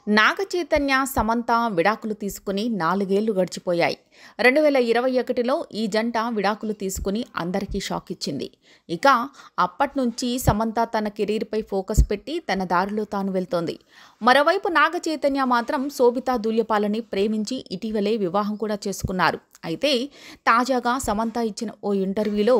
నాగ చైతన్య, సమంత విడాకులు తీసుకుని 4 ఏళ్లు గడిచిపోయాయి. 2021లో ఈ జంట విడాకులు తీసుకుని అందరికీ షాక్ ఇచ్చింది. ఇక అప్పట్నుంచి సమంత తన కెరీర్పై ఫోకస్ పెట్టి తన దారిలో తాను వెళ్తోంది. మరోవైపు నాగ చైతన్య మాత్రం శోభితా ధూళిపాలని ప్రేమించి ఇటీవలే వివాహం కూడా చేసుకున్నారు. అయితే తాజాగా సమంత ఇచ్చిన ఓ ఇంటర్వ్యూలో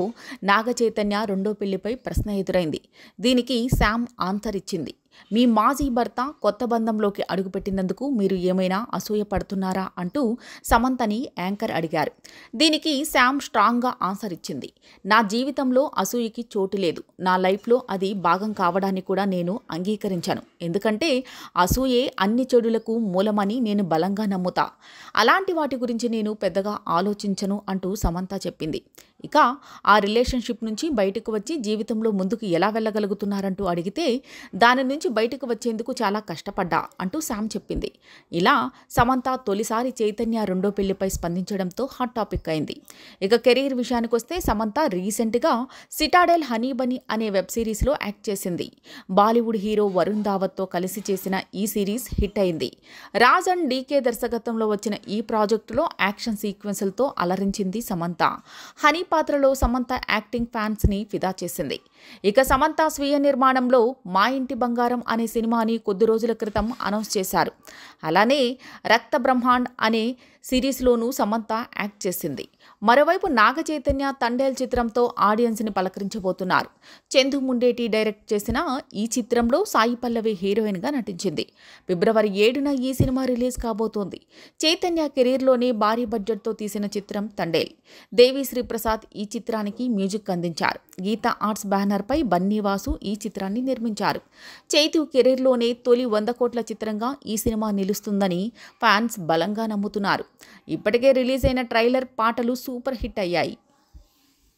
నాగ చైతన్య రెండో పెళ్లిపై ప్రశ్న ఎదురైంది. దీనికి శామ్ ఆన్సర్ ఇచ్చింది. మీ మాజీ భర్త కొత్త బంధంలోకి అడుగుపెట్టినందుకు మీరు ఏమైనా అసూయ పడుతున్నారా అంటూ సమంతని యాంకర్ అడిగారు. దీనికి శామ్ స్ట్రాంగ్గా ఆన్సర్ ఇచ్చింది. నా జీవితంలో అసూయకి చోటు లేదు. నా లైఫ్లో అది భాగం కావడాన్ని కూడా నేను అంగీకరించాను. ఎందుకంటే అసూయే అన్ని చెడులకు మూలమని నేను బలంగా నమ్ముతా. అలాంటి వాటి గురించి నేను పెద్దగా ఆలోచించను అంటూ సమంత చెప్పింది. ఇక ఆ రిలేషన్షిప్ నుంచి బయటకు వచ్చి జీవితంలో ముందుకు ఎలా వెళ్ళగలుగుతున్నారంటూ అడిగితే దాని నుంచి బయటకు వచ్చేందుకు చాలా కష్టపడ్డా అంటూ శామ్ చెప్పింది. ఇలా సమంత తొలిసారి చైతన్య రెండో పెళ్లిపై స్పందించడంతో హాట్ టాపిక్ అయింది. ఇక కెరీర్ విషయానికి వస్తే సమంత రీసెంట్గా సిటాడెల్ హనీ బనీ అనే వెబ్ సిరీస్లో యాక్ట్ చేసింది. బాలీవుడ్ హీరో వరుణ్ ధావత్తో కలిసి చేసిన ఈ సిరీస్ హిట్ అయింది. రాజ్ అండ్ డీకే దర్శకత్వంలో వచ్చిన ఈ ప్రాజెక్టులో యాక్షన్ సీక్వెన్స్లతో అలరించింది సమంత. హనీ పాత్రలో సమంత యాక్టింగ్ ఫ్యాన్స్ని ఫిదా చేసింది. ఇక సమంత స్వీయ నిర్మాణంలో మా ఇంటి బంగారం అనే సినిమాని కొద్ది రోజుల క్రితం అనౌన్స్ చేశారు. అలానే రక్త బ్రహ్మాండ్ అనే సిరీస్లోనూ సమంత యాక్ట్ చేసింది. మరోవైపు నాగ చైతన్య తండేల్ చిత్రంతో ఆడియన్స్ని పలకరించబోతున్నారు. చందు ముండేటి డైరెక్ట్ చేసిన ఈ చిత్రంలో సాయి పల్లవి హీరోయిన్గా నటించింది. ఫిబ్రవరి 7న ఈ సినిమా రిలీజ్ కాబోతోంది. చైతన్య కెరీర్లోనే భారీ బడ్జెట్తో తీసిన చిత్రం తండేల్. దేవిశ్రీ ప్రసాద్ ఈ చిత్రానికి మ్యూజిక్ అందించారు. గీతా ఆర్ట్స్ బ్యానర్పై బన్నీవాసు ఈ చిత్రాన్ని నిర్మించారు. చైతు కెరీర్లోనే తొలి 100 కోట్ల చిత్రంగా ఈ సినిమా నిలుస్తుందని ఫ్యాన్స్ బలంగా నమ్ముతున్నారు. ఇప్పటికే రిలీజ్ అయిన ట్రైలర్, పాటలు సూపర్ హిట్ అయ్యాయి.